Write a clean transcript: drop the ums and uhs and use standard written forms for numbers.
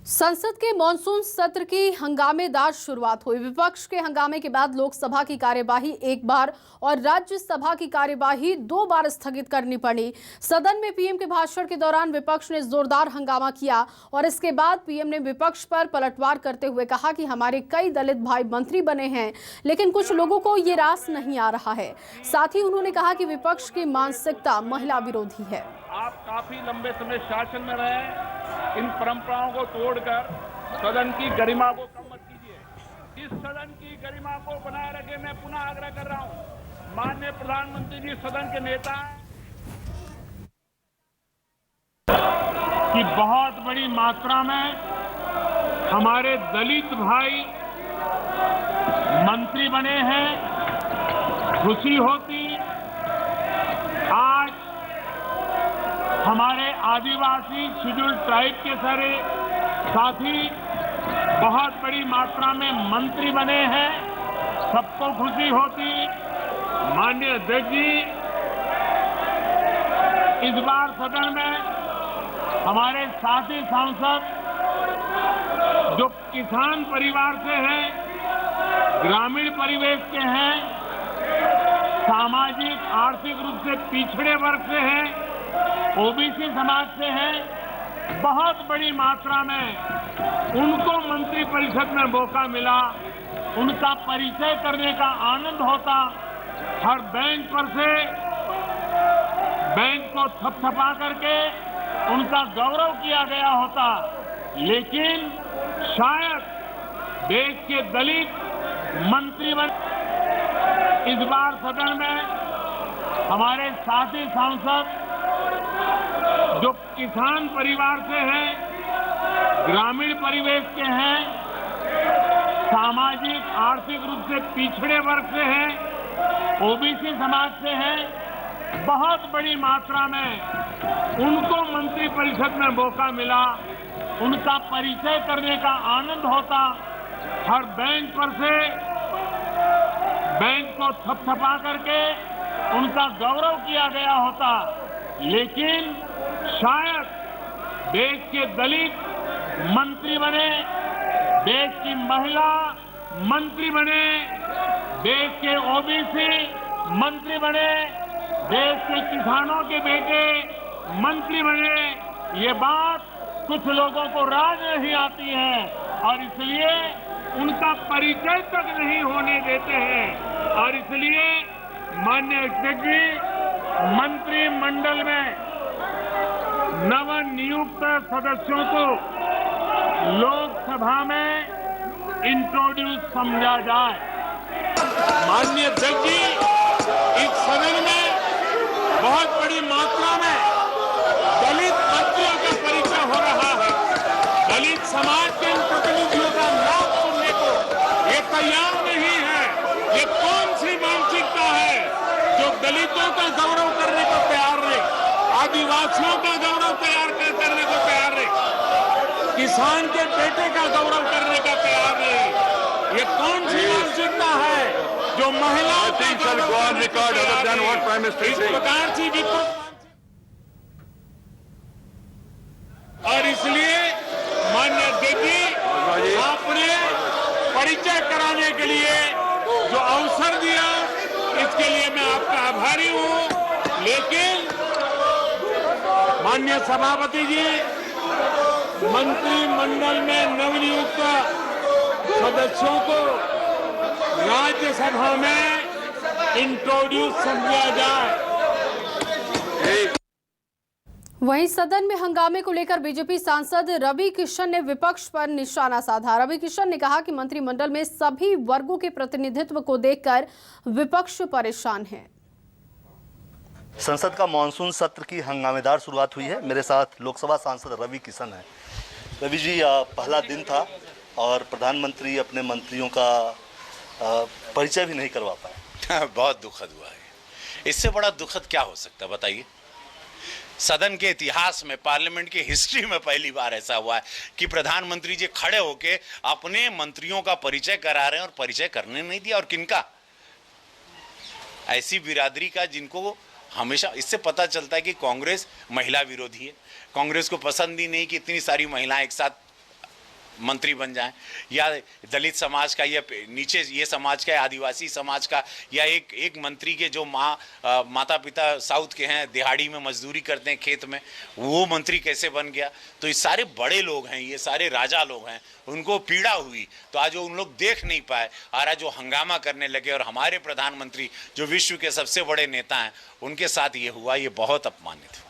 संसद के मॉनसून सत्र की हंगामेदार शुरुआत हुई। विपक्ष के हंगामे के बाद लोकसभा की कार्यवाही एक बार और राज्यसभा की कार्यवाही दो बार स्थगित करनी पड़ी। सदन में पीएम के भाषण के दौरान विपक्ष ने जोरदार हंगामा किया और इसके बाद पीएम ने विपक्ष पर पलटवार करते हुए कहा कि हमारे कई दलित भाई मंत्री बने हैं, लेकिन कुछ लोगों को ये रास नहीं आ रहा है। साथ ही उन्होंने कहा कि विपक्ष की मानसिकता महिला विरोधी है। आप काफी लंबे समय शासन में रहे, इन परंपराओं को तोड़कर सदन की गरिमा को कम मत कीजिए। इस सदन की गरिमा को बनाए रखे, मैं पुनः आग्रह कर रहा हूं। माननीय प्रधानमंत्री जी सदन के नेता कि बहुत बड़ी मात्रा में हमारे दलित भाई मंत्री बने हैं। खुशी होती आज हमारे आदिवासी शेड्यूल ट्राइब के सारे साथी बहुत बड़ी मात्रा में मंत्री बने हैं, सबको खुशी होती। माननीय अध्यक्ष जी, इस बार सदन में हमारे साथी सांसद जो किसान परिवार से हैं, ग्रामीण परिवेश के हैं, सामाजिक आर्थिक रूप से पिछड़े वर्ग से हैं, ओबीसी समाज से है, बहुत बड़ी मात्रा में उनको मंत्रिपरिषद में मौका मिला। उनका परिचय करने का आनंद होता। हर बेंच पर से बेंच को थपथपा करके उनका गौरव किया गया होता, लेकिन शायद देश के दलित मंत्री इस बार सदन में हमारे साथी सांसद जो किसान परिवार से हैं, ग्रामीण परिवेश के हैं, सामाजिक आर्थिक रूप से पिछड़े वर्ग से हैं, ओबीसी समाज से हैं, बहुत बड़ी मात्रा में उनको मंत्रिपरिषद में मौका मिला। उनका परिचय करने का आनंद होता। हर बेंच पर से बेंच को थपथपा करके उनका गौरव किया गया होता, लेकिन शायद देश के दलित मंत्री बने, देश की महिला मंत्री बने, देश के ओबीसी मंत्री बने, देश के किसानों के बेटे मंत्री बने। ये बात कुछ लोगों को राज नहीं आती है और इसलिए उनका परिचय तक नहीं होने देते हैं। और इसलिए माननीय अध्यक्ष जी, मंत्रिमंडल में नवनियुक्त सदस्यों को लोकसभा में इंट्रोड्यूस समझा जाए। माननीय अध्यक्ष जी, इस सदन में बहुत बड़ी मात्रा में दलित मंत्रियों का परिचय हो रहा है। दलित समाज के इन प्रतिनिधियों का नाम सुनने को ये तैयार नहीं है। ये कौन सी मानसिकता है जो दलितों का गौरव करने को तैयार नहीं, आदिवासियों का गौरव करने को तैयार नहीं, किसान के बेटे का गौरव करने का तैयार नहीं। ये कौन सी मानसिकता है जो महिलाओं का गौरव इस प्रकार से विकृत। और इसलिए माननीय अध्यक्ष जी, आपने परिचय कराने के लिए जो अवसर दिया, इसके लिए मैं आपका आभारी हूं। लेकिन माननीय सभापति जी, मंत्रिमंडल में नवनियुक्त सदस्यों को राज्यसभा में इंट्रोड्यूस समझा जाए। वहीं सदन में हंगामे को लेकर बीजेपी सांसद रवि किशन ने विपक्ष पर निशाना साधा। रवि किशन ने कहा कि मंत्रिमंडल में सभी वर्गों के प्रतिनिधित्व को देखकर विपक्ष परेशान है। संसद का मानसून सत्र की हंगामेदार शुरुआत हुई है। मेरे साथ लोकसभा सांसद रवि किशन है। रवि जी, पहला दिन था और प्रधानमंत्री अपने मंत्रियों का परिचय भी नहीं करवा पाए। बहुत दुखद हुआ है। इससे बड़ा दुखद क्या हो सकता है बताइए। सदन के इतिहास में, पार्लियामेंट की हिस्ट्री में पहली बार ऐसा हुआ है कि प्रधानमंत्री जी खड़े होके अपने मंत्रियों का परिचय करा रहे हैं और परिचय करने नहीं दिया। और किनका? ऐसी बिरादरी का जिनको हमेशा, इससे पता चलता है कि कांग्रेस महिला विरोधी है। कांग्रेस को पसंद ही नहीं कि इतनी सारी महिलाएं एक साथ मंत्री बन जाएं, या दलित समाज का या नीचे ये समाज का, आदिवासी समाज का, या एक मंत्री के जो माता पिता साउथ के हैं, दिहाड़ी में मजदूरी करते हैं खेत में, वो मंत्री कैसे बन गया। तो ये सारे बड़े लोग हैं, ये सारे राजा लोग हैं, उनको पीड़ा हुई तो आज वो उन लोग देख नहीं पाए और आज वो हंगामा करने लगे। और हमारे प्रधानमंत्री जो विश्व के सबसे बड़े नेता हैं, उनके साथ ये हुआ, ये बहुत अपमानित हुआ।